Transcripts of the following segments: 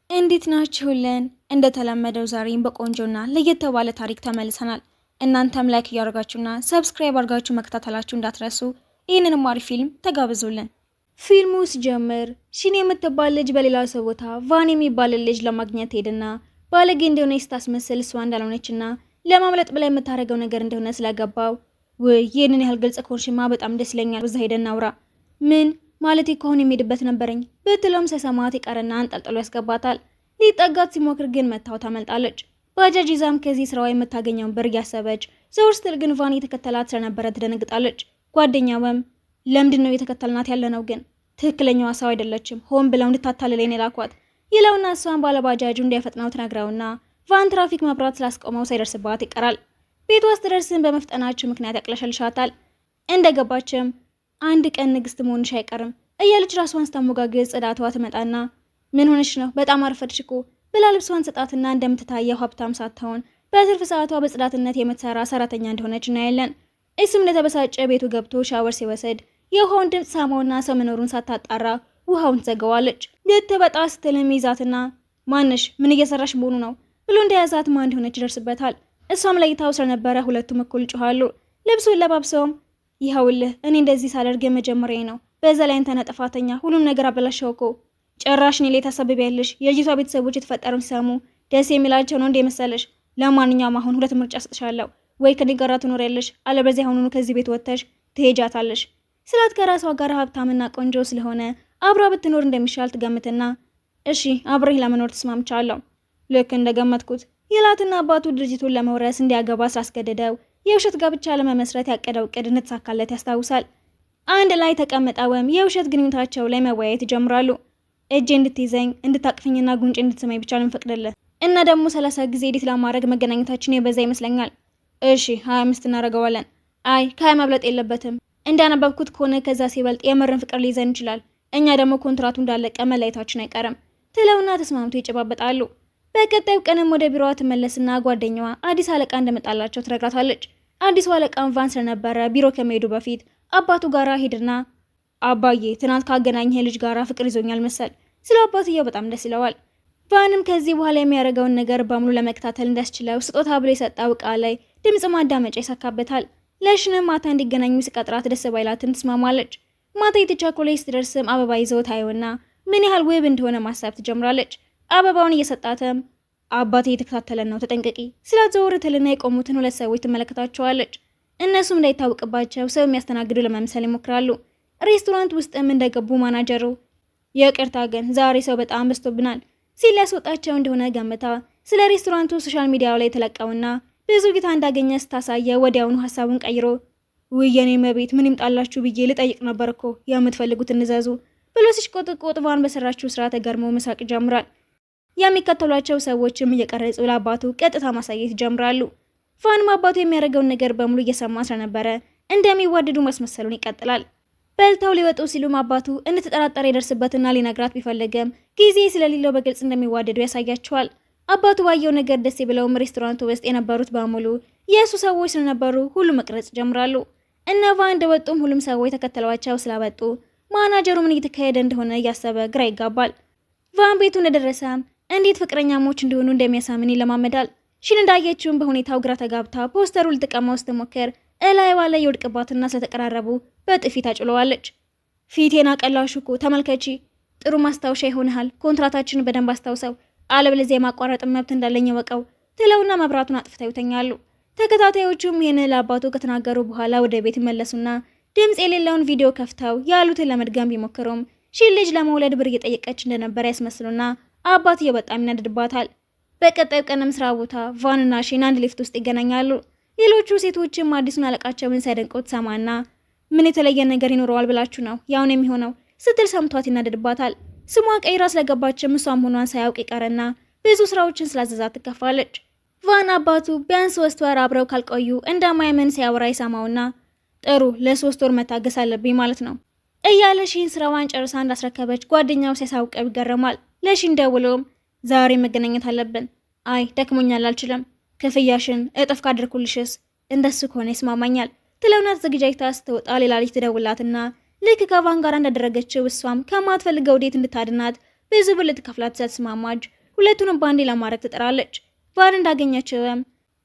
እንዴት ናችሁልን? እንደተለመደው ዛሬም በቆንጆና ለየት ባለ ታሪክ ተመልሰናል። እናንተም ላይክ እያደረጋችሁና ሰብስክራይብ አድርጋችሁ መከታተላችሁ እንዳትረሱ። ይህንንም አሪፍ ፊልም ተጋብዙልን። ፊልሙ ሲጀምር ሺን የምትባል ልጅ በሌላ ሰው ቦታ ቫን የሚባል ልጅ ለማግኘት ሄድና ባለጌ እንደሆነ ስታስመስል እሷ እንዳልሆነችና ለማምለጥ ብላ የምታደርገው ነገር እንደሆነ ስለገባው ውይ ይህንን ያህል ግልጽ ከሆንሽማ በጣም ደስ ይለኛል፣ በዛ ሄደን እናውራ። ምን ማለት ከሆነ የሚሄድበት ነበረኝ ብትለውም ሰሰማት ይቀርና አንጠልጥሎ ያስገባታል። ሊጠጋት ሲሞክር ግን መታው ታመልጣለች። ባጃጅ ይዛም ከዚህ ስራዋ የምታገኘውን ብር እያሰበች ዘውር ስትል ግን ቫን የተከተላት ስለነበረ ትደነግጣለች። ጓደኛውም ለምንድን ነው የተከተልናት ያለነው? ግን ትክክለኛዋ ሰው አይደለችም፣ ሆን ብለው እንድታታልለኝ የላኳት ይለውና እሷን ባለባጃጁ እንዲያፈጥነው ትነግረውና ቫን ትራፊክ መብራት ስላስቆመው ሳይደርስባት ይቀራል። ቤቷ ውስጥ ደርስን በመፍጠናቸው ምክንያት ያቅለሸልሻታል። እንደገባችም አንድ ቀን ንግስት መሆንሽ አይቀርም እያለች ራሷን ስታሞጋግዝ ጽዳቷ ትመጣና ምን ሆነሽ ነው? በጣም አረፈድሽ እኮ ብላ ልብሷን ሰጣትና እንደምትታየው ሀብታም ሳትሆን በትርፍ ሰዓቷ በጽዳትነት የምትሰራ ሰራተኛ እንደሆነች እናያለን። እሱም እንደተበሳጨ ቤቱ ገብቶ ሻወር ሲወሰድ የውሃውን ድምፅ ሳማውና ሰው መኖሩን ሳታጣራ ውሃውን ትዘገዋለች። ልትበጣ ስትልም ይዛትና ማነሽ? ምን እየሰራሽ መሆኑ ነው ብሎ እንደያዛት ማን እንደሆነች ይደርስበታል። እሷም ለይታው ስለነበረ ሁለቱም እኩል ጮኻሉ። ልብሱን ለባብሰውም ይኸውልህ እኔ እንደዚህ ሳደርግ የመጀመሪያ ነው፣ በዛ ላይ አንተ ነህ ጥፋተኛ፣ ሁሉም ነገር አበላሸው እኮ ጭራሽ እኔ ላይ ታሰብቢያለሽ። የልጅቷ ቤተሰቦች የተፈጠረውን ሲሰሙ ደስ የሚላቸው ነው እንደ መሰለሽ? ለማንኛውም አሁን ሁለት ምርጫ ሰጥሻለሁ፣ ወይ ከኔ ጋር ትኖሪያለሽ፣ አለበለዚያ አሁኑኑ ከዚህ ቤት ወጥተሽ ትሄጃታለሽ ስላት ከራሷ ጋር ሀብታምና ቆንጆ ስለሆነ አብራ ብትኖር እንደሚሻል ትገምትና እሺ አብሬህ ለመኖር ተስማምቻለሁ ልክ እንደገመትኩት ይላትና አባቱ ድርጅቱን ለመውረስ እንዲያገባ ስላስገደደው የውሸት ጋብቻ ለመመስረት ያቀደው እቅድ እንድትሳካለት ያስታውሳል። አንድ ላይ ተቀምጠውም የውሸት ግንኙነታቸው ላይ መወያየት ይጀምራሉ። እጄ እንድትይዘኝ እንድታቅፈኝና ጉንጭ እንድትስመኝ ብቻ ልንፈቅድልህ እና ደግሞ 30 ጊዜ ኤዲት ለማድረግ መገናኘታችን የበዛ ይመስለኛል። እሺ 25 እናደርገዋለን። አይ ከ20 መብለጥ የለበትም። እንዳነበብኩት ከሆነ ከዛ ሲበልጥ የምርን ፍቅር ሊይዘን ይችላል። እኛ ደግሞ ኮንትራቱ እንዳለቀ መለየታችን አይቀርም ትለውና ተስማምቶ ይጨባበጣሉ። በቀጣዩ ቀንም ወደ ቢሮዋ ትመለስና ጓደኛዋ አዲስ አለቃ እንደመጣላቸው ትነግራታለች። አዲሱ አለቃም ቫን ስለነበረ ቢሮ ከመሄዱ በፊት አባቱ ጋራ ሄድና አባዬ ትናንት ካገናኘህ ልጅ ጋራ ፍቅር ይዞኛል መሰል ስለ አባትየው በጣም ደስ ይለዋል። ቫንም ከዚህ በኋላ የሚያደርገውን ነገር በሙሉ ለመከታተል እንዳስችለው ስጦታ ብሎ የሰጠው ዕቃ ላይ ድምፅ ማዳመጫ ይሰካበታል። ለሽንም ማታ እንዲገናኙ ሲቀጥራት ደስ ባይላትም ትስማማለች። ማታ የተቻኮሌት ስትደርስም አበባ ይዘው ታየውና ምን ያህል ውብ እንደሆነ ማሰብ ትጀምራለች። አበባውን እየሰጣትም አባቴ እየተከታተለን ነው ተጠንቀቂ ስላት ዘወር ትልና የቆሙትን ሁለት ሰዎች ትመለከታቸዋለች። እነሱም እንዳይታወቅባቸው ሰው የሚያስተናግዱ ለመምሰል ይሞክራሉ። ሬስቶራንት ውስጥም እንደገቡ ማናጀሩ ይቅርታ ግን ዛሬ ሰው በጣም በዝቶብናል ሲል ያስወጣቸው እንደሆነ ገምታ ስለ ሬስቶራንቱ ሶሻል ሚዲያው ላይ የተለቀውና ብዙ ጊታ እንዳገኘ ስታሳየ ወዲያውኑ ሀሳቡን ቀይሮ ውይ የኔ መቤት ምን ይምጣላችሁ ብዬ ልጠይቅ ነበር እኮ የምትፈልጉት እንዘዙ ብሎ ሲሽቆጥቆጥ ቫን በሰራችው ስራ ተገርሞ መሳቅ ይጀምራል። የሚከተሏቸው ሰዎችም እየቀረጹ ለአባቱ ቀጥታ ማሳየት ይጀምራሉ። ቫንም አባቱ የሚያደርገውን ነገር በሙሉ እየሰማ ስለነበረ እንደሚዋደዱ ማስመሰሉን ይቀጥላል። በልተው ሊወጡ ሲሉም አባቱ እንድትጠራጠር ይደርስበትና ሊነግራት ቢፈልግም ጊዜ ስለሌለው በግልጽ እንደሚዋደዱ ያሳያቸዋል። አባቱ ባየው ነገር ደስ ብለውም ሬስቶራንቱ ውስጥ የነበሩት በሙሉ የእሱ ሰዎች ስለነበሩ ሁሉ መቅረጽ ጀምራሉ። እነ ቫን እንደወጡም ሁሉም ሰዎች ተከተሏቸው ስላበጡ ማናጀሩ ምን እየተካሄደ እንደሆነ እያሰበ ግራ ይጋባል። ቫን ቤቱ እንደደረሰም እንዴት ፍቅረኛሞች እንደሆኑ እንደሚያሳምን ይለማመዳል። ሺን እንዳየችውም በሁኔታው ግራ ተጋብታ ፖስተሩ ልትቀማው ስትሞክር እላይዋ ላይ የወድቅባትና ስለተቀራረቡ በጥፊ ታጭለዋለች። ፊቴን አቀላሹ እኮ ተመልከቺ፣ ጥሩ ማስታወሻ ይሆንሃል፣ ኮንትራታችንን በደንብ አስታውሰው፣ አለበለዚያ የማቋረጥ መብት እንዳለኝ ወቀው ትለውና መብራቱን አጥፍተው ይተኛሉ። ተከታታዮቹም ይህን ለአባቱ ከተናገሩ በኋላ ወደ ቤት ይመለሱና ድምፅ የሌለውን ቪዲዮ ከፍተው ያሉትን ለመድገም ቢሞክሩም ሺን ልጅ ለመውለድ ብር እየጠየቀች እንደነበረ ያስመስሉና አባትየው በጣም ይናደድባታል። በቀጣዩ ቀንም ስራ ቦታ ቫንና ሺን አንድ ሊፍት ውስጥ ይገናኛሉ። ሌሎቹ ሴቶችም አዲሱን አለቃቸውን ሲያደንቁት ሰማና ምን የተለየ ነገር ይኖረዋል ብላችሁ ነው ያውን የሚሆነው ስትል ሰምቷት ይናደድባታል። ስሟ ቀይራ ስለገባችም እሷም ሆኗን ሳያውቅ ይቀርና ብዙ ስራዎችን ስላዘዛት ትከፋለች። ቫን አባቱ ቢያንስ 3 ወር አብረው ካልቆዩ እንደማይመን ሲያወራ ይሰማውና ጥሩ ለ3 ወር መታገስ አለብኝ ማለት ነው እያለ ሺን ስራዋን ጨርሳ እንዳስረከበች ጓደኛው ሲያሳውቀው ይገረማል። ለሺን ደውሎም ዛሬ መገናኘት አለብን፣ አይ ደክሞኛል አልችልም፣ ክፍያሽን እጥፍ ካደርኩልሽስ እንደሱ ከሆነ ይስማማኛል ትለውና ተዘግጃጅታ ስትወጣ ሌላ ልጅ ትደውላትና ልክ ከቫን ጋር እንዳደረገችው እሷም ከማትፈልገው ዴት እንድታድናት ብዙ ብር ልትከፍላት ተስማማች። ሁለቱንም ባንዴ ለማድረግ ትጥራለች። ቫን እንዳገኘችውም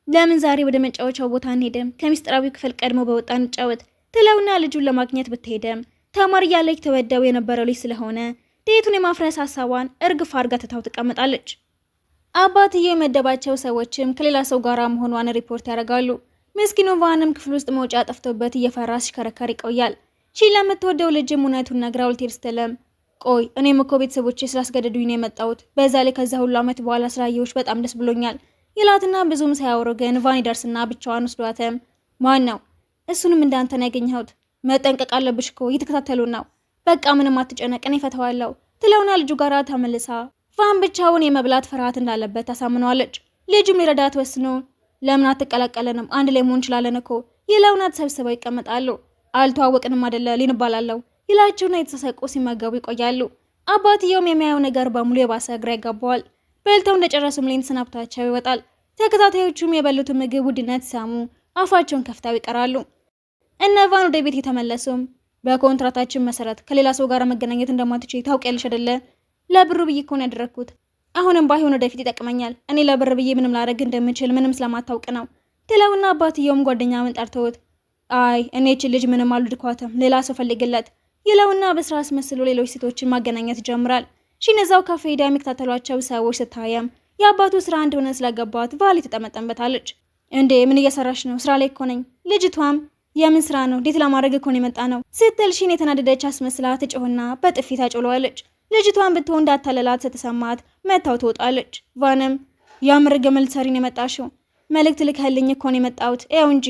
ለምን ዛሬ ወደ መጫወቻው ቦታ አንሄድም? ከሚስጥራዊ ክፍል ቀድሞ በወጣ እንጫወት ትለውና ልጁን ለማግኘት ብትሄድም ተማሪ ያለች ተወደው የነበረው ልጅ ስለሆነ ዴቱን የማፍረስ ሀሳቧን እርግፍ አድርጋ ትታው ትቀመጣለች። አባትዬ የመደባቸው ሰዎችም ከሌላ ሰው ጋር መሆኗን ሪፖርት ያደርጋሉ። ምስኪኑ ቫንም ክፍል ውስጥ መውጫ ጠፍቶበት እየፈራ ሲሽከረከር ይቆያል። ለምትወደው ልጅም እውነቱን ነግራው ልትሄድ ስትልም ቆይ እኔም እኮ ቤተሰቦቼ ስላስገደዱኝ ነው የመጣሁት፣ በዛ ላይ ከዛ ሁሉ ዓመት በኋላ ስላየሁሽ በጣም ደስ ብሎኛል ይላትና ብዙም ሳያወሩ ግን ቫን ይደርስና ብቻዋን ወስዷትም ማን ነው? እሱንም እንዳንተን ያገኘሁት፣ መጠንቀቅ አለብሽ እኮ እየተከታተሉ ነው፣ በቃ ምንም አትጨነቅ እኔ እፈታዋለሁ ትለውና ልጁ ጋር ተመልሳ ቫን ብቻውን የመብላት ፍርሃት እንዳለበት ታሳምነዋለች። ልጁም ሊረዳት ወስኖ ለምን አትቀላቀለንም? አንድ ላይ መሆን እንችላለን እኮ ይለውና ተሰብስበው ይቀመጣሉ። አልተዋወቅንም አይደለ ሊንባላለው ይላቸውና የተሳሰቁ ሲመገቡ ይቆያሉ። አባትየውም የሚያየው ነገር በሙሉ የባሰ ግራ ይጋባዋል። በልተው እንደጨረሱም ሌን ሰናብቷቸው ይወጣል። ተከታታዮቹም የበሉትን ምግብ ውድነት ሲሰሙ አፋቸውን ከፍተው ይቀራሉ። እነ ቫን ወደ ቤት የተመለሱም በኮንትራታችን መሰረት ከሌላ ሰው ጋር መገናኘት እንደማትችይ ታውቂያለሽ አይደለ? ለብሩ ብዬ እኮ ነው ያደረኩት። አሁንም ባይሆን ወደፊት ይጠቅመኛል። እኔ ለብር ብዬ ምንም ላደርግ እንደምችል ምንም ስለማታውቅ ነው ትለውና አባትየውም ጓደኛውን ጠርተውት አይ እኔ እቺ ልጅ ምንም አልወደድኳትም ሌላ ሰው ፈልግለት ይለውና በስራ አስመስሎ ሌሎች ሴቶችን ማገናኘት ይጀምራል። እዛው ካፌ ሄዳ የሚከታተሏቸው ሰዎች ስታየም የአባቱ ስራ እንደሆነ ስለገባት ቫሊ ትጠመጠምበታለች። እንዴ ምን እየሰራሽ ነው? ስራ ላይ እኮ ነኝ። ልጅቷም የምን ስራ ነው? ዴት ለማድረግ እኮ ነው የመጣ ነው ስትል የተናደደች አስመስላ ትጮህና በጥፊ ታጮለዋለች። ልጅቷን ብትሆን እንዳታለላት ስትሰማት መታው ትወጣለች። ቫንም ያምር ገመል ሰሪን የመጣሽው መልእክት ልከልኝ እኮ ነው የመጣሁት ያው እንጂ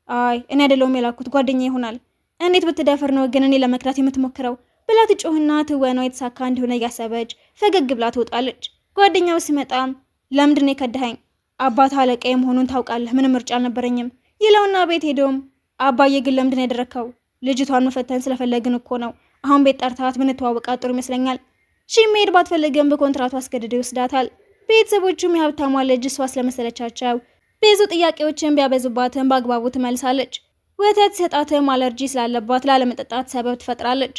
አይ እኔ አይደለሁም የላኩት ጓደኛ ይሆናል። እንዴት ብትደፍር ነው ግን እኔ ለመክዳት የምትሞክረው ብላ ትጮህና ትወናው የተሳካ እንደሆነ እያሰበች ፈገግ ብላ ትወጣለች። ጓደኛው ሲመጣም ለምንድን ነው የከዳኸኝ? አባት አለቃዬ መሆኑን ታውቃለህ፣ ምንም ምርጫ አልነበረኝም ይለውና ቤት ሄዶም አባዬ ግን ለምንድን ነው ያደረከው? ልጅቷን መፈተን ስለፈለግን እኮ ነው። አሁን ቤት ጠርታት ብንተዋወቃት ጥሩ ይመስለኛል። መሄድ ባትፈልግም በኮንትራቱ አስገድዶ ይወስዳታል። ቤተሰቦቹም የሀብታሟ ልጅ እሷ ስለመሰለቻቸው ብዙ ጥያቄዎችን ቢያበዙባትም በአግባቡ ትመልሳለች። ወተት ሰጣትም አለርጂ ስላለባት ላለመጠጣት ሰበብ ትፈጥራለች።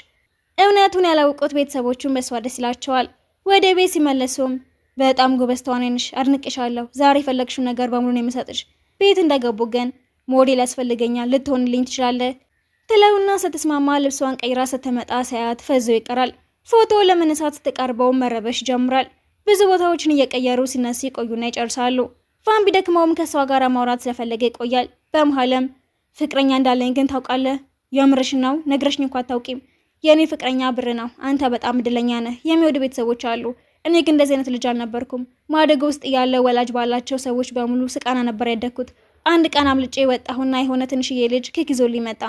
እውነቱን ያላወቁት ቤተሰቦቹን በሷ ደስ ይላቸዋል። ወደ ቤት ሲመለሱም በጣም ጎበዝ ተዋናይ ነሽ፣ አድንቅሻለሁ። ዛሬ የፈለግሽው ነገር በሙሉ ነው የምሰጥሽ። ቤት እንደገቡ ግን ሞዴል ያስፈልገኛል፣ ልትሆንልኝ ትችላለህ ትለውና ስትስማማ ልብሷን ቀይራ ስትመጣ ሳያት ፈዞ ይቀራል። ፎቶ ለመነሳት ስትቀርበው መረበሽ ጀምራል። ብዙ ቦታዎችን እየቀየሩ ሲነሱ ይቆዩና ይጨርሳሉ። ቫን ቢደክመውም ከሷ ጋር ማውራት ስለፈለገ ይቆያል። በመሃልም ፍቅረኛ እንዳለኝ ግን ታውቃለህ? የምርሽ ነው? ነግረሽኝ እንኳን አታውቂም። የእኔ ፍቅረኛ ብር ነው። አንተ በጣም እድለኛ ነህ። የሚወዱ ቤተሰቦች አሉ። እኔ ግን እንደዚህ አይነት ልጅ አልነበርኩም። ማደጎ ውስጥ ያለ ወላጅ ባላቸው ሰዎች በሙሉ ስቃና ነበር ያደግኩት። አንድ ቀን አምልጬ ወጣሁና የሆነ ትንሽዬ ልጅ ኬክ ይዞልኝ መጣ።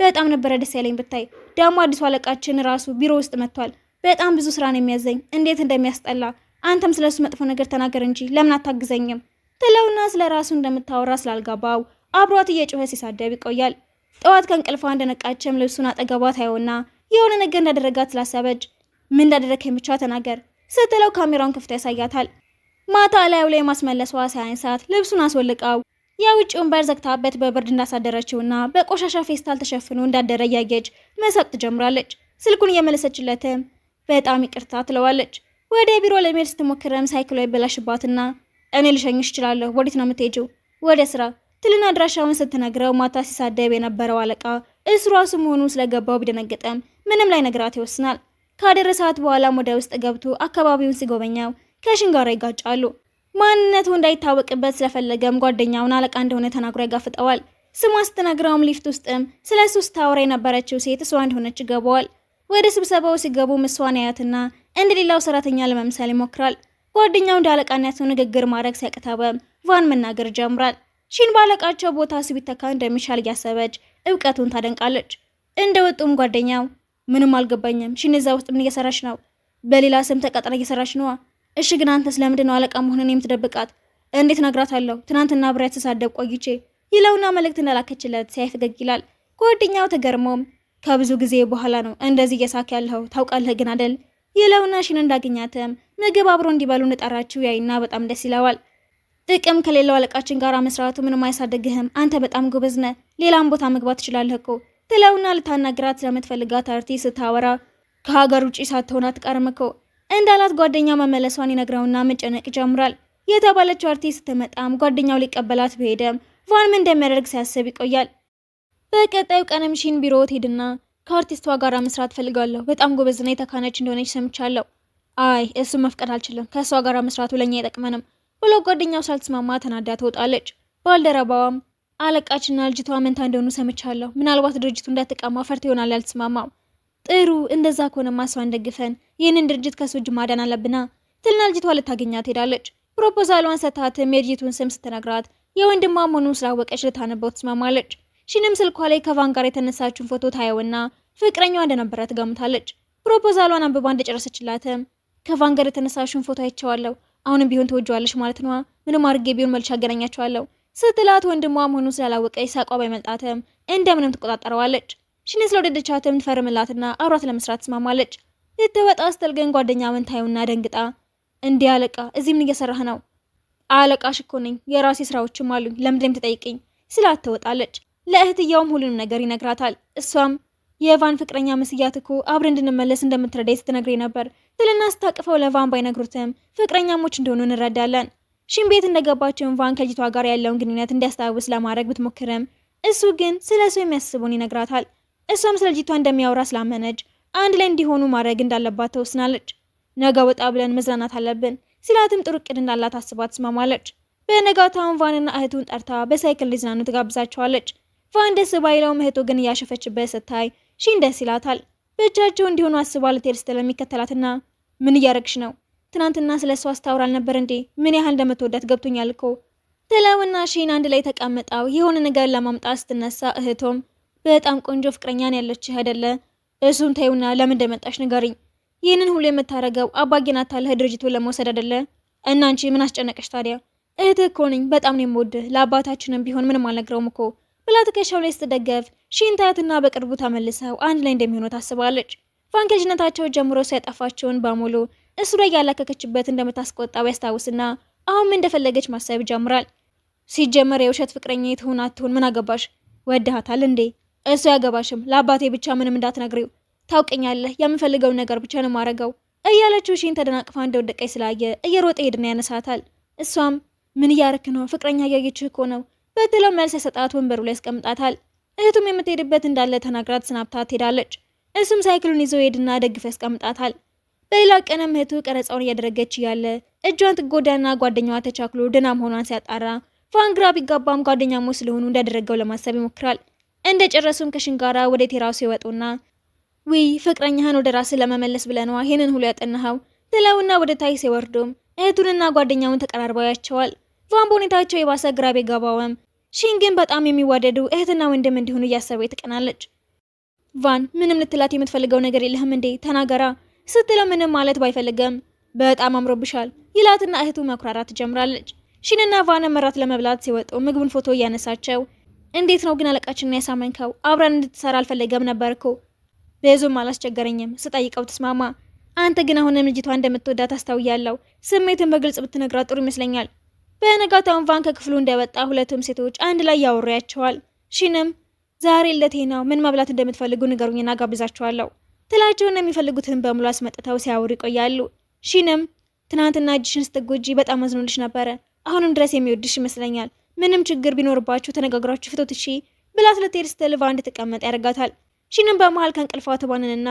በጣም ነበረ ደስ ያለኝ ብታይ። ደግሞ አዲሱ አለቃችን ራሱ ቢሮ ውስጥ መጥቷል። በጣም ብዙ ስራ ነው የሚያዘኝ። እንዴት እንደሚያስጠላ። አንተም ስለሱ መጥፎ ነገር ተናገር እንጂ ለምን አታግዘኝም ትለውና ስለ ራሱ እንደምታወራ ስላልገባው አብሯት እየጮኸ ሲሳደብ ይቆያል። ጠዋት ከእንቅልፏ እንደነቃችም ልብሱን አጠገቧ ታየውና የሆነ ነገር እንዳደረጋት ስላሰበች ምን እንዳደረከኝ ብቻ ተናገር ስትለው ካሜራውን ከፍቶ ያሳያታል። ማታ ላዩ ላይ ማስመለሷ ሳያንሳት ልብሱን አስወልቃው የውጭውን በር ዘግታበት በብርድ እንዳሳደረችውና በቆሻሻ ፌስታል ተሸፍኖ እንዳደረ እያየች መሳቅ ትጀምራለች። ስልኩን እየመለሰችለትም በጣም ይቅርታ ትለዋለች። ወደ ቢሮ ለመሄድ ስትሞክረም ሳይክሏ ይበላሽባትና እኔ ልሸኝሽ እችላለሁ፣ ወዴት ነው የምትሄጂው? ወደ ስራ ትልና አድራሻውን ስትነግረው ማታ ሲሳደብ የነበረው አለቃ እሱ ራሱ መሆኑ ስለገባው ቢደነገጠም ምንም ላይ ነግራት ይወስናል። ካደረሳት በኋላም ወደ ውስጥ ገብቶ አካባቢውን ሲጎበኛው ከሽን ጋር ይጋጫሉ። ማንነቱ እንዳይታወቅበት ስለፈለገም ጓደኛውን አለቃ እንደሆነ ተናግሮ ያጋፍጠዋል። ስሟ ስትነግረውም ሊፍት ውስጥም ስለ እሱ ስታወራ የነበረችው ሴት እሷ እንደሆነች ይገባዋል። ወደ ስብሰባው ሲገቡ እሷን ያያትና እንደሌላው ሰራተኛ ለመምሰል ይሞክራል። ጓደኛው እንደ አለቃነቱ ንግግር ማድረግ ሲያቅተውም ቫን መናገር ጀምራል። ባለቃቸው ቦታ ሲቢተካ እንደሚሻል እያሰበች እውቀቱን ታደንቃለች። እንደወጡም ጓደኛው ምንም አልገባኝም፣ እዛ ውስጥ ምን እየሰራች ነው? በሌላ ስም ተቀጥራ እየሰራች ነዋ። እሺ ግን አንተስ ለምንድን ነው አለቃ መሆኑን የምትደብቃት? እንዴት ነግራታለሁ? ትናንትና አብሬያት ስሳደብ ቆይቼ ይለውና መልእክት እንደላከችለት ሲያይ ፈገግ ይላል። ጓደኛው ተገርሞም ከብዙ ጊዜ በኋላ ነው እንደዚህ እየሳክ ያለው ታውቃለህ ግን አይደል ይለውና እንዳገኛትም ምግብ አብሮ እንዲበሉ እንደጠራችው ያይና በጣም ደስ ይለዋል። ጥቅም ከሌለው አለቃችን ጋር መስራቱ ምንም አይሳደግህም፣ አንተ በጣም ጎበዝ ነህ፣ ሌላም ቦታ መግባት ትችላለህ እኮ ትለውና ልታናግራት ስለምትፈልጋት አርቲስት ስታወራ ከሀገር ውጪ ሳትሆን አትቀርም እኮ እንዳላት ጓደኛው መመለሷን ይነግረውና መጨነቅ ይጀምራል። የተባለችው አርቲስት ስትመጣም ጓደኛው ሊቀበላት ቢሄድም ቫን ምን እንደሚያደርግ ሲያስብ ይቆያል። በቀጣዩ ቀንም ሺን ቢሮ ትሄድና ከአርቲስቷ ጋር መስራት ፈልጋለሁ፣ በጣም ጎበዝና የተካነች እንደሆነች ሰምቻለሁ። አይ እሱ መፍቀድ አልችልም፣ ከእሷ ጋር መስራቱ ለኛ አይጠቅመንም ብሎ ጓደኛው ሳልተስማማ ተናዳ ትወጣለች። ባልደረባዋም አለቃችንና ልጅቷ መንታ እንደሆኑ ሰምቻለሁ፣ ምናልባት ድርጅቱ እንዳትቀማ ፈርት ይሆናል ያልተስማማው። ጥሩ እንደዛ ከሆነማ እሷን ደግፈን ይህንን ድርጅት ከሱ እጅ ማዳን አለብና ትልና ልጅቷ ልታገኛት ትሄዳለች። ፕሮፖዛሏን ሰታትም የድርጅቱን ስም ስትነግራት የወንድሟ መሆኑን ስላወቀች ልታነበው ትስማማለች። ሺንም ስልኳ ላይ ከቫን ጋር የተነሳችውን ፎቶ ታየውና ፍቅረኛዋ እንደነበረ ትገምታለች። ፕሮፖዛሏን አንብባ እንደጨረሰችላትም ከቫን ጋር የተነሳችውን ፎቶ አይቼዋለሁ፣ አሁንም ቢሆን ትወጂዋለሽ ማለት ነዋ፣ ምንም አድርጌ ቢሆን መልሼ አገናኛቸዋለሁ ስትላት ወንድሟ መሆኑን ስላላወቀች ሳቋ ባይመልጣትም እንደምንም ትቆጣጠረዋለች። ሺን ስለወደደቻትም ትፈርምላትና አብሯት ለመስራት ትስማማለች። ልትወጣ ስትል ግን ጓደኛውን ታየውና ደንግጣ እንዲህ አለቃ፣ እዚህ ምን እየሰራህ ነው? አለቃሽ እኮ ነኝ፣ የራሴ ስራዎችም አሉኝ፣ ለምንድን ትጠይቅኝ ስላት ትወጣለች። ለእህትየውም ሁሉንም ነገር ይነግራታል። እሷም የቫን ፍቅረኛ መስያት እኮ አብረን እንድንመለስ እንደምትረዳኝ ስትነግረኝ ነበር ትልና ስታቅፈው ለቫን ባይነግሩትም ፍቅረኛሞች እንደሆኑ እንረዳለን። ሺን ቤት እንደገባችውን ቫን ከልጅቷ ጋር ያለውን ግንኙነት እንዲያስታውስ ለማድረግ ብትሞክርም እሱ ግን ስለ እሱ የሚያስቡን ይነግራታል። እሷም ስለ ልጅቷ እንደሚያወራ ስላመነች አንድ ላይ እንዲሆኑ ማድረግ እንዳለባት ተወስናለች። ነገ ወጣ ብለን መዝናናት አለብን ሲላትም ጥሩ እቅድ እንዳላት አስባ ትስማማለች። በነጋታውን ቫንና እህቱን ጠርታ በሳይክል ሊዝናኑ ትጋብዛቸዋለች። ቫን ደስ ባይለውም እህቱ ግን እያሸፈችበት ስታይ ሺን ደስ ይላታል። ብቻቸው እንዲሆኑ አስባ ልትሄድ ስትል የሚከተላትና ምን እያረግሽ ነው? ትናንትና ስለ እሷ አስታውራ አልነበር እንዴ? ምን ያህል እንደምትወዳት ገብቶኛል እኮ ትለውና ሺን አንድ ላይ ተቀምጠው የሆነ ነገር ለማምጣት ስትነሳ እህቶም በጣም ቆንጆ ፍቅረኛን ያለችህ አይደለ? እሱን ተይውና ለምን እንደመጣሽ ንገሪኝ። ይህንን ሁሉ የምታረገው አባጌን አታለህ ድርጅቱን ለመውሰድ አይደለ? እና አንቺ ምን አስጨነቀሽ ታዲያ? እህትህ እኮ ነኝ፣ በጣም ነው የምወድህ፣ ለአባታችንም ቢሆን ምንም አልነግረውም እኮ ብላ ትከሻው ላይ ስትደገፍ ሺን ታያትና በቅርቡ ተመልሰው አንድ ላይ እንደሚሆኑ ታስባለች። ቫን ከልጅነታቸው ጀምሮ ሲያጠፋቸውን በሙሉ እሱ ላይ ያላከከችበት እንደምታስቆጣው ያስታውስና አሁን እንደፈለገች ማሰብ ይጀምራል። ሲጀመር የውሸት ፍቅረኛ ትሁን አትሁን ምን አገባሽ? ወድሃታል እንዴ? እሱ ያገባሽም፣ ለአባቴ ብቻ ምንም እንዳትነግሪው፣ ታውቀኛለህ፣ የምፈልገውን ነገር ብቻ ነው ማረገው እያለችው ሺን ተደናቅፋ እንደወደቀች ስላየ እየሮጠ ሄድና ያነሳታል። እሷም ምን እያረክ ነው? ፍቅረኛ እያየችህ እኮ ነው በትለው መልስ የሰጣት ወንበሩ ላይ ያስቀምጣታል። እህቱም የምትሄድበት እንዳለ ተናግራት ስናብታት ትሄዳለች። እሱም ሳይክሉን ይዞ ሄድና ደግፎ ያስቀምጣታል። በሌላ ቀንም እህቱ ቀረጻውን እያደረገች እያለ እጇን ትጎዳና ጓደኛዋ ተቻክሎ ደህና መሆኗን ሲያጣራ ቫን ግራ ቢጋባም ጓደኛሞች ስለሆኑ እንዳደረገው ለማሰብ ይሞክራል። እንደ ጨረሱም ከሺን ጋራ ወደ ቴራሱ ይወጡና ውይ ፍቅረኛህን ወደ ራስህ ለመመለስ ብለነዋ ይህንን ሁሉ ያጠናኸው ትለውና ወደ ታይ ሲወርዱም እህቱንና ጓደኛውን ተቀራርበው ያቸዋል። ቫን በሁኔታቸው የባሰ ግራ ቢገባውም ሺን ግን በጣም የሚዋደዱ እህትና ወንድም እንዲሆኑ እያሰበ ትቀናለች። ቫን ምንም ልትላት የምትፈልገው ነገር የለህም እንዴ? ተናገራ ስትለው ምንም ማለት ባይፈልግም በጣም አምሮብሻል ይላትና እህቱ መኩራራት ትጀምራለች። ሺንና ቫን መራት ለመብላት ሲወጡ ምግቡን ፎቶ እያነሳቸው እንዴት ነው ግን አለቃችንን ያሳመንከው? አብረን እንድትሰራ አልፈለገም ነበር እኮ ብዙም አላስቸገረኝም ስጠይቀው ተስማማ። አንተ ግን አሁንም ልጅቷ እንደምትወዳት አስታውያለሁ። ስሜትን በግልጽ ብትነግራት ጥሩ ይመስለኛል። በነጋታውን ቫን ከክፍሉ እንደወጣ ሁለቱም ሴቶች አንድ ላይ ያወራያቸዋል። ሺንም ዛሬ ለቴ ነው፣ ምን መብላት እንደምትፈልጉ ንገሩኝና ጋብዛቸዋለሁ ትላቸውና የሚፈልጉትን በሙሉ አስመጥተው ሲያወሩ ይቆያሉ። ሺንም ትናንትና እጅሽን ስትጎጂ በጣም አዝኖልሽ ነበረ፣ አሁንም ድረስ የሚወድሽ ይመስለኛል። ምንም ችግር ቢኖርባችሁ ተነጋግራችሁ ፍቶት እሺ ብላት ልትሄድ ስትል ቫን እንድትቀመጥ ያደርጋታል። ሺንም በመሃል ከእንቅልፏ ትባንንና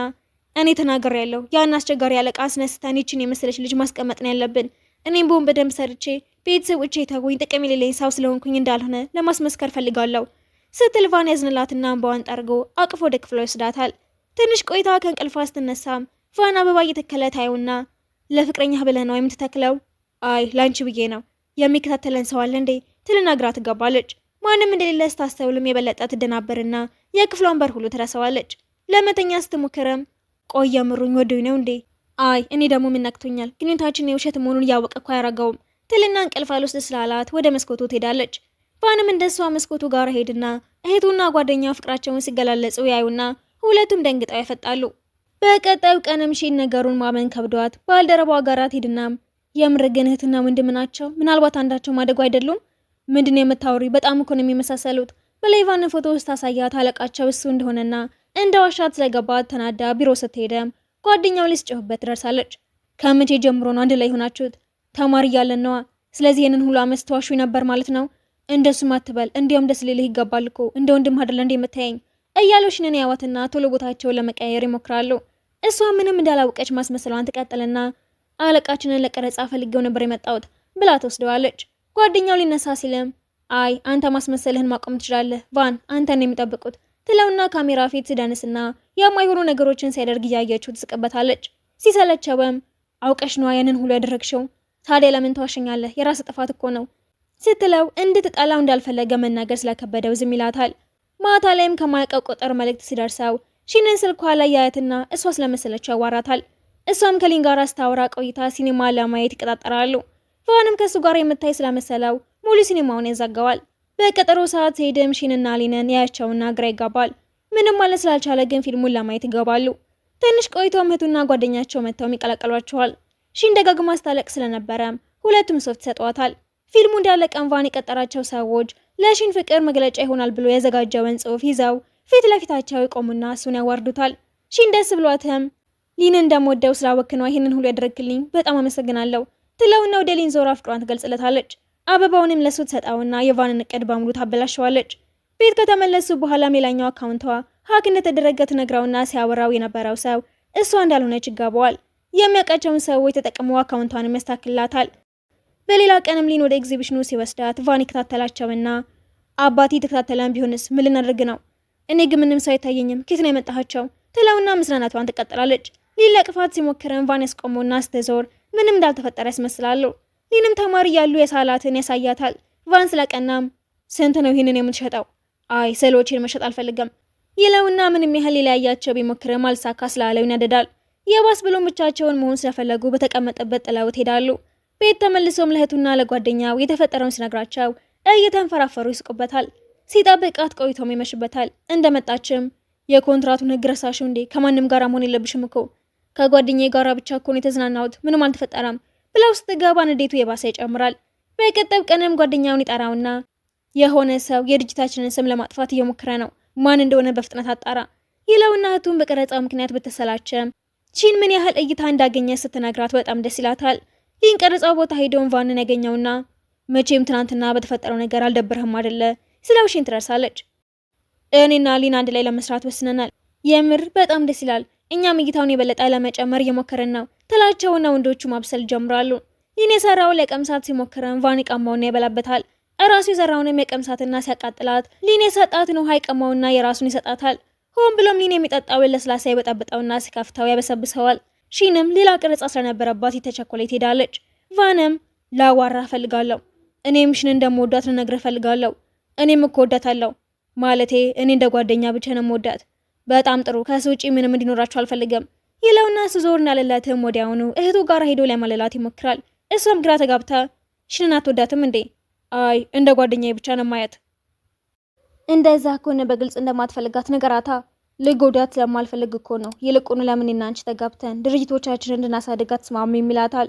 እኔ ተናግሬያለሁ፣ ያን አስቸጋሪ አለቃ አስነስተን ይችን የመሰለች ልጅ ማስቀመጥ ነው ያለብን። እኔም ቦን በደንብ ሰርቼ ቤተሰቦቼ ተጉኝ ጥቅም የሌለኝ ሰው ስለሆንኩኝ እንዳልሆነ ለማስመስከር ፈልጋለሁ ስትል ቫን ያዝንላትና እንባዋን ጠርጎ አቅፎ ወደ ክፍሏ ይወስዳታል። ትንሽ ቆይታ ከእንቅልፏ ስትነሳም ቫን አበባ እየተከለ ታየውና ለፍቅረኛህ ብለህ ነው የምትተክለው? አይ ላንቺ ብዬ ነው። የሚከታተለን ሰው አለ እንዴ? ትልና ግራ ትጋባለች። ማንም እንደሌለ ስታስተውልም የበለጠ ትደናበርና የክፍሏን በር ሁሉ ትረሳዋለች። ለመተኛ ስትሞክርም ቆይ የምሩኝ ወዶኝ ነው እንዴ? አይ እኔ ደግሞ ምን ነክቶኛል? ግንኙነታችን የውሸት መሆኑን እያወቀ እኮ አያረጋውም ትልና እንቅልፍ አልወስድ ስላላት ወደ መስኮቱ ትሄዳለች። ቫንም እንደሷ መስኮቱ ጋር ሄድና እህቱና ጓደኛው ፍቅራቸውን ሲገላለጹ ያዩና ሁለቱም ደንግጠው ያፈጣሉ። በቀጣዩ ቀንም ሺን ነገሩን ማመን ከብዷት ባልደረባዋ ጋር ሄድና የምር ግን እህትና ወንድም ናቸው? ምናልባት አንዳቸው ማደጉ አይደሉም? ምንድነው የምታወሪ? በጣም እኮ ነው የሚመሳሰሉት። በላይቫን ፎቶ ውስጥ ታሳያት አለቃቸው እሱ እንደሆነና እንደ ዋሻት ስለገባት ተናዳ ቢሮ ስትሄደም ጓደኛው ሊስጭሁበት ደርሳለች። ከመቼ ጀምሮ ነው አንድ ላይ ሆናችሁት? ተማሪ እያለን ነዋ። ስለዚህ ይህንን ሁሉ አመት ተዋሹ ነበር ማለት ነው? እንደሱም አትበል፣ እንዲያውም ደስ ሊልህ ይገባል እኮ እንደ ወንድም አይደለ እንደ የምታየኝ እያሉ ሽንን ያዋትና ቶሎ ቦታቸውን ለመቀየር ይሞክራሉ። እሷ ምንም እንዳላወቀች ማስመሰሏን ትቀጥልና አለቃችንን ለቀረጻ ፈልጌው ነበር የመጣሁት ብላ ትወስደዋለች። ጓደኛው ሊነሳ ሲልም አይ አንተ ማስመሰልህን ማቆም ትችላለህ፣ ቫን አንተን የሚጠብቁት ትለውና ካሜራ ፊት ሲደንስና የማይሆኑ ነገሮችን ሲያደርግ እያየችው ትስቅበታለች። ሲሰለቸውም አውቀሽ ነዋ ያንን ሁሉ ያደረግሽው፣ ታዲያ ለምን ተዋሸኛለህ? የራስ ጥፋት እኮ ነው ስትለው እንድትጠላው እንዳልፈለገ መናገር ስለከበደው ዝም ይላታል። ማታ ላይም ከማያውቀው ቁጥር መልእክት ሲደርሰው ሺንን ስልኳ ላይ ያያትና እሷ ስለመሰለችው ያዋራታል። እሷም ከሊን ጋር ስታወራ ቆይታ ሲኒማ ለማየት ይቀጣጠራሉ። ቫንም ከሱ ጋር የምታይ ስለመሰለው ሙሉ ሲኒማውን ያዛጋዋል። በቀጠሮ ሰዓት ሄድም ሺንና ሊንን ያያቸውና ግራ ይጋባል። ምንም ማለት ስላልቻለ ግን ፊልሙን ለማየት ይገባሉ። ትንሽ ቆይቶ እህቱና ጓደኛቸው መጥተው ይቀላቀሏቸዋል። ሺን ደጋግማ ስታለቅ ስለነበረ ሁለቱም ሶፍት ሰጠዋታል። ፊልሙ እንዳለቀም ቫን የቀጠራቸው ሰዎች ለሺን ፍቅር መግለጫ ይሆናል ብሎ ያዘጋጀውን ጽሑፍ ይዘው ፊት ለፊታቸው ይቆሙና እሱን ያዋርዱታል። ሺን ደስ ብሏትም ሊን እንደምወደው ስላወክነው ይህንን ሁሉ ያደረግልኝ በጣም አመሰግናለሁ ትለውና ወደ ሊን ዞራ ፍቅሯን ትገልጽለታለች። አበባውንም ለሱ ትሰጣውና የቫንን እቅድ በሙሉ ታበላሸዋለች። ቤት ከተመለሱ በኋላ ሌላኛው አካውንቷ ሀክ እንደተደረገ ትነግራውና ሲያወራው የነበረው ሰው እሷ እንዳልሆነች ይጋባዋል። የሚያውቃቸውን ሰዎች ተጠቅመው አካውንቷንም ያስተካክላታል። በሌላ ቀንም ሊን ወደ ኤግዚቢሽኑ ሲወስዳት ቫን ይከታተላቸውና አባቴ ተከታተለን ቢሆንስ ምን ልናደርግ ነው? እኔ ግን ምንም ሰው አይታየኝም፣ ከየት ነው የመጣሃቸው? ትለውና መስናናቷን ትቀጥላለች። ሊን ለቅፋት ሲሞክረን ቫን ያስቆመውና ስትዞር ምንም እንዳልተፈጠረ ያስመስላሉ። ሊንም ተማሪ ያሉ የሳላትን ያሳያታል። ቫን ስለቀናም ስንት ነው ይህንን የምትሸጠው? አይ ስዕሎችን መሸጥ አልፈልግም ይለውና ምንም ያህል ሊለያያቸው ቢሞክርም አልሳካ ስላለው ይነደዳል። የባስ ብሎም ብቻቸውን መሆን ስለፈለጉ በተቀመጠበት ጥለውት ሄዳሉ። ቤት ተመልሶም ለእህቱና ለጓደኛው የተፈጠረውን ሲነግራቸው እየተንፈራፈሩ ይስቁበታል። ሲጠብቃት ቆይቶም ይመሽበታል። እንደመጣችም የኮንትራቱን ህግ ረሳሽው እንዴ? ከማንም ጋር መሆን የለብሽም እኮ ከጓደኛዬ ጋር ብቻ እኮ ነው የተዝናናሁት፣ ምንም አልተፈጠረም ብለው ስትገባ ንዴቱ የባሰ ይጨምራል። በቀጠብ ቀንም ጓደኛውን ይጠራውና የሆነ ሰው የድርጅታችንን ስም ለማጥፋት እየሞከረ ነው፣ ማን እንደሆነ በፍጥነት አጣራ ይለውና እህቱን በቀረጻው ምክንያት በተሰላቸም ሺን ምን ያህል እይታ እንዳገኘ ስትነግራት በጣም ደስ ይላታል። ሊን ቀረጻው ቦታ ሄደውን ቫንን ያገኘውና መቼም ትናንትና በተፈጠረው ነገር አልደብርህም አይደለ ስለው ሺን ትረሳለች። እኔና ሊን አንድ ላይ ለመስራት ወስነናል፣ የምር በጣም ደስ ይላል፣ እኛም እይታውን የበለጠ ለመጨመር እየሞከርን ነው ትላቸውና ወንዶቹ ማብሰል ጀምራሉ። ሊን የሰራውን ለቀምሳት ሲሞክረን ቫን ይቀማውና ይበላበታል። እራሱ የሰራውንም የቀምሳትና ሲያቃጥላት ሊን የሰጣትን ውሃ ይቀማውና የራሱን ይሰጣታል። ሆን ብሎም ሊን የሚጠጣውን ለስላሳ ይበጠብጠውና ሲከፍተው ያበሰብሰዋል። ሺንም ሌላ ቅርጻ ስለነበረባት የተቸኮለ ትሄዳለች። ቫንም ላዋራ ፈልጋለሁ፣ እኔም ሺን እንደምወዳት ልነግርህ ፈልጋለሁ። እኔም እኮ ወዳታለሁ፣ ማለቴ እኔ እንደ ጓደኛ ብቻ ነው የምወዳት። በጣም ጥሩ፣ ከሱ ውጪ ምንም እንዲኖራቸው አልፈልግም ይለውና ስዞር እንዳለላትም ወዲያውኑ እህቱ ጋር ሄዶ ለማለላት ይሞክራል። እሷም ግራ ተጋብታ ሺንን አትወዳትም እንዴ? አይ እንደ ጓደኛዬ ብቻ ነው ማየት። እንደዛ ከሆነ በግልጽ እንደማትፈልጋት ነገራታ። ልጎዳት ስለማልፈልግ እኮ ነው። ይልቁኑ ለምንና አንቺ ተጋብተን ድርጅቶቻችንን እንድናሳድጋት ተስማሙ ይላታል።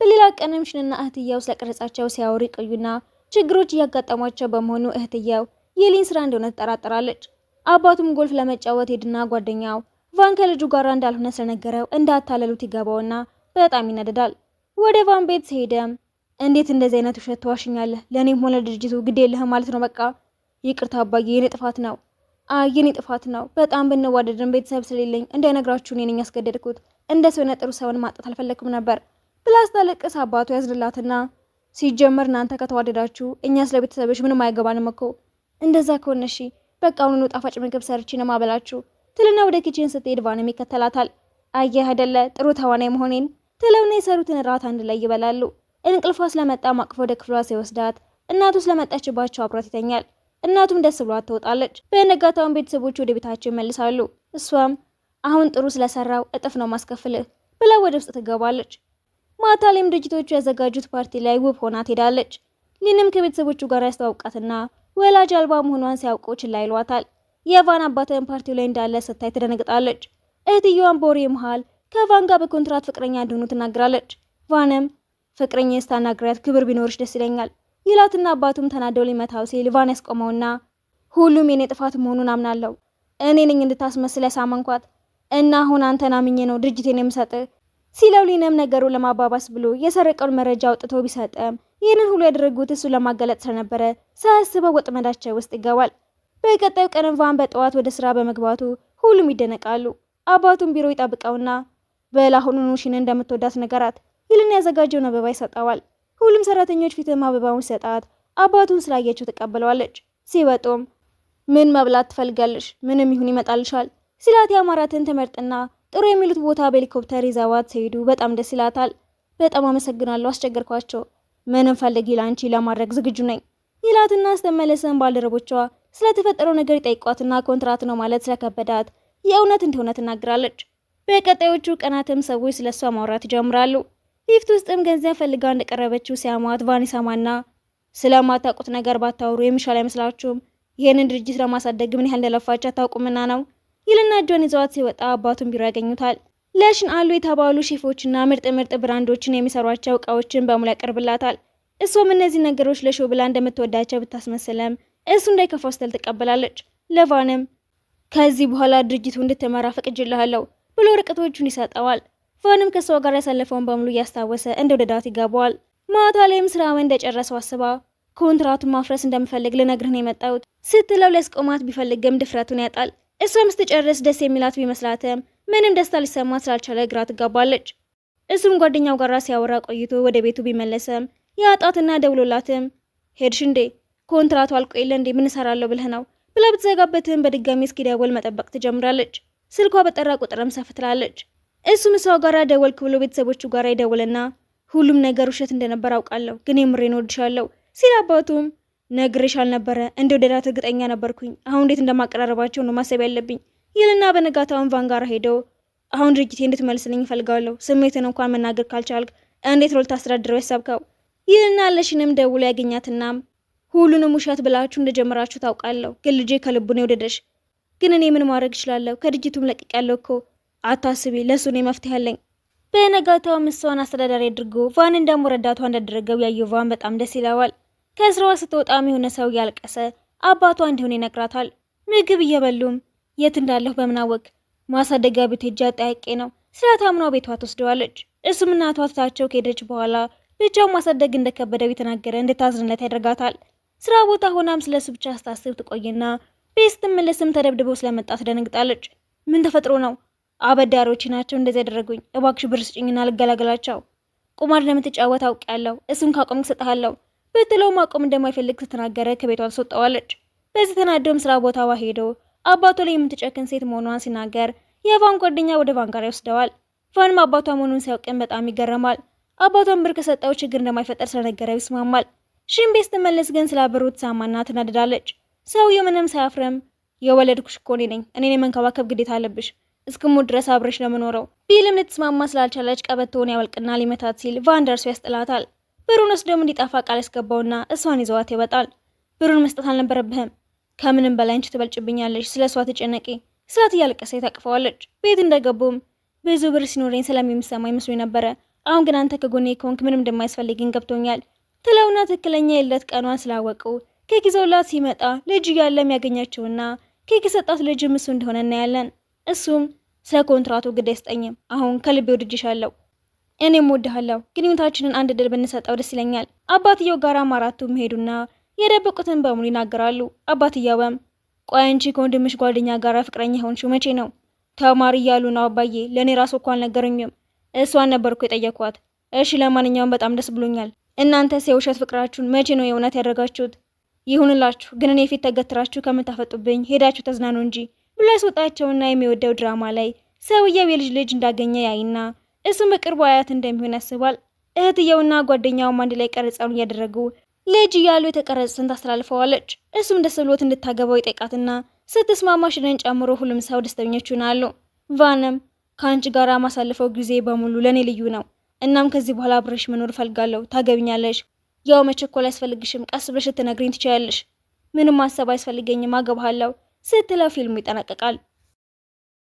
በሌላ ቀንም ሺንና እህትየው ስለቀረጻቸው ሲያወሩ ይቆዩና ችግሮች እያጋጠሟቸው በመሆኑ እህትየው የሊን ስራ እንደሆነ ትጠራጠራለች። አባቱም ጎልፍ ለመጫወት ሄድና ጓደኛው ቫን ከልጁ ጋር እንዳልሆነ ስለነገረው እንዳታለሉት ይገባውና በጣም ይነደዳል። ወደ ቫን ቤት ሲሄደም እንዴት እንደዚህ አይነት ውሸት ተዋሽኛለህ? ለእኔም ሆነ ድርጅቱ ግድ የለህም ማለት ነው? በቃ ይቅርታ አባዬ፣ የኔ ጥፋት ነው። የኔ ጥፋት ነው። በጣም ብንዋደድን ቤተሰብ ስለሌለኝ እንዳይነግራችሁ እኔ ነኝ ያስገደድኩት። እንደ ሰው ጥሩ ሰውን ማጣት አልፈለግኩም ነበር ብላ ስታለቅስ አባቱ ያዝንላትና ሲጀመር እናንተ ከተዋደዳችሁ እኛ ስለ ቤተሰብሽ ምንም አይገባንም እኮ። እንደዛ ከሆነ እሺ በቃ አሁኑኑ ጣፋጭ ምግብ ሰርቼ ነው ማበላችሁ ትልና ወደ ኪችን ስትሄድ ቫንም ይከተላታል። አየህ አይደለ ጥሩ ተዋናይ መሆኔን ትለውና የሰሩትን እራት አንድ ላይ ይበላሉ። እንቅልፏ ስለመጣ ማቅፎ ወደ ክፍሏ ሲወስዳት እናቱ ስለመጣችባቸው አብሯት ይተኛል። እናቱም ደስ ብሏት ትወጣለች። በነጋታውን ቤተሰቦቹ ወደ ቤታቸው ይመልሳሉ። እሷም አሁን ጥሩ ስለሰራው እጥፍ ነው ማስከፍልህ ብላ ወደ ውስጥ ትገባለች። ማታ ላይም ድርጅቶቹ ያዘጋጁት ፓርቲ ላይ ውብ ሆና ትሄዳለች። ሊንም ከቤተሰቦቹ ጋር ያስተዋውቃትና ወላጅ አልባ መሆኗን ሲያውቁ ችላ ይሏታል። የቫን አባትን ፓርቲው ላይ እንዳለ ስታይ ትደነግጣለች። እህትየዋን በወሬ መሃል ከቫን ጋር በኮንትራት ፍቅረኛ እንደሆኑ ትናገራለች። ቫንም ፍቅረኛ ስታናግሪያት ክብር ቢኖርሽ ደስ ይለኛል ይላትና አባቱም ተናደው ሊመታው ሲል ቫን ያስቆመውና ሁሉም የኔ ጥፋት መሆኑን አምናለሁ፣ እኔ ነኝ እንድታስመስል ያሳመንኳት እና አሁን አንተን አምኜ ነው ድርጅቴን የምሰጥህ ሲለው ሊናም ነገሩን ለማባባስ ብሎ የሰረቀውን መረጃ አውጥቶ ቢሰጥም ይህንን ሁሉ ያደረጉት እሱ ለማጋለጥ ስለነበረ ሳያስበው ወጥመዳቸው ውስጥ ይገባል። በቀጣዩ ቀን ቫን በጠዋት ወደ ስራ በመግባቱ ሁሉም ይደነቃሉ። አባቱን ቢሮ ይጠብቀውና በላሁኑኑ ሺን እንደምትወዳት ነገራት ይልን ያዘጋጀውን አበባ ይሰጠዋል። ሁሉም ሰራተኞች ፊትም አበባውን ሲሰጣት አባቱን ስላየችው ትቀበለዋለች። ሲወጡም ምን መብላት ትፈልጋለሽ? ምንም ይሁን ይመጣልሻል ሲላት ያማራትን ትመርጥና ጥሩ የሚሉት ቦታ በሄሊኮፕተር ይዘዋት ሲሄዱ በጣም ደስ ይላታል። በጣም አመሰግናለሁ፣ አስቸገርኳቸው። ምንም ፈልጊ ላንቺ ለማድረግ ዝግጁ ነኝ ይላትና ስተመለሰን ባልደረቦቿ ስለተፈጠረው ነገር ይጠይቋትና ኮንትራት ነው ማለት ስለከበዳት የእውነት እንደሆነ ትናገራለች። በቀጣዮቹ ቀናትም ሰዎች ስለሷ ማውራት ይጀምራሉ። ሊፍት ውስጥም ገንዘብ ፈልጋ እንደቀረበችው ሲያሟት ቫን ይሰማና ስለማታውቁት ነገር ባታወሩ የሚሻል አይመስላችሁም? ይህንን ድርጅት ለማሳደግ ምን ያህል እንደለፋች አታውቁምና ነው ይልና እጇን ይዘዋት ሲወጣ አባቱን ቢሮ ያገኙታል። ለሽን አሉ የተባሉ ሼፎችና ምርጥ ምርጥ ብራንዶችን የሚሰሯቸው እቃዎችን በሙሉ ያቀርብላታል። እሷም እነዚህ ነገሮች ለሾው ብላ እንደምትወዳቸው ብታስመስለም እሱ እንዳይከፋው ስትል ትቀበላለች። ለቫንም ከዚህ በኋላ ድርጅቱ እንድትመራ ፈቅጅልሃለሁ ብሎ ወረቀቶቹን ይሰጠዋል። ቫንም ከሷ ጋር ያሳለፈውን በሙሉ እያስታወሰ እንደወደዳት ይገባዋል። ማታ ላይም ስራውን እንደጨረሰው አስባ ኮንትራቱን ማፍረስ እንደምፈልግ ልነግርህ ነው የመጣሁት ስትለው ሊያስቆማት ቢፈልግም ድፍረቱን ያጣል። እሷም ስትጨርስ ደስ የሚላት ቢመስላትም ምንም ደስታ ሊሰማት ስላልቻለ ግራ ትጋባለች። እሱም ጓደኛው ጋር ሲያወራ ቆይቶ ወደ ቤቱ ቢመለስም ያጣትና ደውሎላትም ሄድሽ እንዴ? ኮንትራቱ አልቆ የለ እንዴ? ምን እሰራለሁ ብለህ ነው ብላ ብትዘጋበትም በድጋሚ እስኪደውል መጠበቅ ትጀምራለች። ስልኳ በጠራ ቁጥርም ሰፍ ትላለች። እሱም እሷ ጋር ደወልክ ብሎ ቤተሰቦቹ ጋር ይደውልና ሁሉም ነገር ውሸት እንደነበር አውቃለሁ፣ ግን የምሬን ወድሻለሁ ሲል አባቱም ነግሬሽ አልነበረ እንደወደዳት እርግጠኛ ነበርኩኝ። አሁን እንዴት እንደማቀራረባቸው ነው ማሰብ ያለብኝ ይልና በነጋታውን ቫን ጋር ሄደው አሁን ድርጅቴ እንድትመልስልኝ እፈልጋለሁ። ስሜትን እንኳን መናገር ካልቻልክ እንዴት ነው ልታስተዳድረው ያሰብከው ይልና ለሽንም ደውሎ ያገኛትና ሁሉንም ውሸት ብላችሁ እንደጀመራችሁ ታውቃለሁ፣ ግን ልጄ ከልቡ ነው የወደደሽ። ግን እኔ ምን ማድረግ እችላለሁ? ከድርጅቱም ለቅቄያለሁ እኮ አታስቢ፣ ለሱ ነው መፍትሄ ያለኝ። በነጋታው እሷን አስተዳዳሪ አድርጎ ቫንን ደግሞ ረዳቷ እንዳደረገው ያየው ቫን በጣም ደስ ይለዋል። ከስራዋ ስትወጣም የሆነ ሰው እያለቀሰ አባቷ እንደሆነ ይነግራታል። ምግብ እየበሉም የት እንዳለሁ በምናወቅ ማሳደጊያ ቤት ሄጄ አጠያቄ ነው ስላታምናው ቤቷ ትወስደዋለች። እሱም እናቷ ትታቸው ከሄደች በኋላ ልጇን ማሳደግ እንደከበደው የተናገረ እንድታዝንለት ያደርጋታል። ስራ ቦታ ሆናም ስለሱ ብቻ ስታስብ ትቆይና ቤት ስትመለስም ተደብድበው ስለመጣ ትደነግጣለች። ምን ተፈጥሮ ነው? አበዳሪዎች ናቸው እንደዚህ ያደረጉኝ፣ እባክሽ ብር ስጭኝና ልገላገላቸው። ቁማር እንደምትጫወት አውቃለሁ፣ እሱን ካቆምክ እሰጥሃለሁ ብትለው ማቆም እንደማይፈልግ ስትናገረ ከቤቷ ትወጣዋለች። በዚህ ተናደውም ስራ ቦታዋ ሄዶ አባቷ ላይ የምትጨክን ሴት መሆኗን ሲናገር የቫን ጓደኛ ወደ ቫን ጋር ይወስደዋል። ቫንም አባቷ መሆኑን ሲያውቅም በጣም ይገረማል። አባቷን ብር ከሰጠው ችግር እንደማይፈጠር ስለነገረው ይስማማል። ሽን ቤት ስትመለስ ግን ስለ ብሩ ትሳማና ትናደዳለች። ሰውየው ምንም ሳያፍርም የወለድኩሽ እኮ እኔ ነኝ፣ እኔን የመንከባከብ ግዴታ አለብሽ፣ እስክሞት ድረስ አብረሽ ለምኖረው ቢልም ልትስማማ ስላልቻለች ቀበቶውን ያወልቅና ሊመታት ሲል ቫን ደርሶ ያስጥላታል። ብሩን ወስዶም እንዲጣፋ ቃል ያስገባውና እሷን ይዘዋት ይወጣል። ብሩን መስጠት አልነበረብህም፣ ከምንም በላይ አንቺ ትበልጭብኛለሽ፣ ስለ እሷ ትጨነቂ ስላት እያለቀሰ ታቅፈዋለች። ቤት እንደገቡም ብዙ ብር ሲኖረኝ ስለሚሰማኝ መስሎኝ ነበረ፣ አሁን ግን አንተ ከጎኔ ከሆንክ ምንም እንደማያስፈልገኝ ገብቶኛል ትለውና ትክክለኛ የለት ቀኗን ስላወቁ ኬክ ይዘውላት ሲመጣ ልጅ እያለ የሚያገኛቸውና ኬክ የሰጣት ልጅም እሱ እንደሆነ እናያለን። እሱም ስለ ኮንትራቱ ግድ አይስጠኝም፣ አሁን ከልቤ ወድጄሻለሁ፣ እኔም ወድሃለሁ፣ ግንኙነታችንን አንድ ድል ብንሰጠው ደስ ይለኛል። አባትየው ጋር አራቱም ሄዱና የደበቁትን በሙሉ ይናገራሉ። አባትየውም ቆይ አንቺ ከወንድምሽ ጓደኛ ጋር ፍቅረኛ ሆንሽው መቼ ነው? ተማሪ እያሉ ነው አባዬ፣ ለእኔ ራሱ እኮ አልነገረኝም፣ እሷን ነበርኩ የጠየኳት። እሺ ለማንኛውም በጣም ደስ ብሎኛል። እናንተስ የውሸት ፍቅራችሁን መቼ ነው የእውነት ያደረጋችሁት? ይሁንላችሁ፣ ግን እኔ ፊት ተገትራችሁ ከምታፈጡብኝ ሄዳችሁ ተዝናኑ እንጂ ብሎ ያስወጣቸውና የሚወደው ድራማ ላይ ሰውየው የልጅ ልጅ እንዳገኘ ያይና እሱም በቅርቡ አያት እንደሚሆን ያስባል። እህትየውና ጓደኛውም አንድ ላይ ቀረጻውን እያደረጉ ልጅ እያሉ የተቀረጹትን ታስተላልፈዋለች። እሱም ደስ ብሎት እንድታገባው ይጠይቃትና ስትስማማ ሽንን ጨምሮ ሁሉም ሰው ደስተኞች ይሆናሉ። ቫንም ከአንቺ ጋር ማሳልፈው ጊዜ በሙሉ ለእኔ ልዩ ነው። እናም ከዚህ በኋላ አብረሽ መኖር ፈልጋለሁ። ታገቢኛለሽ? ያው መቸኮል አያስፈልግሽም፣ ቀስ ብለሽ ትነግሪኝ ትችያለሽ። ምንም ማሰብ አያስፈልገኝም፣ አገባሃለሁ ስትለው ፊልሙ ይጠናቀቃል።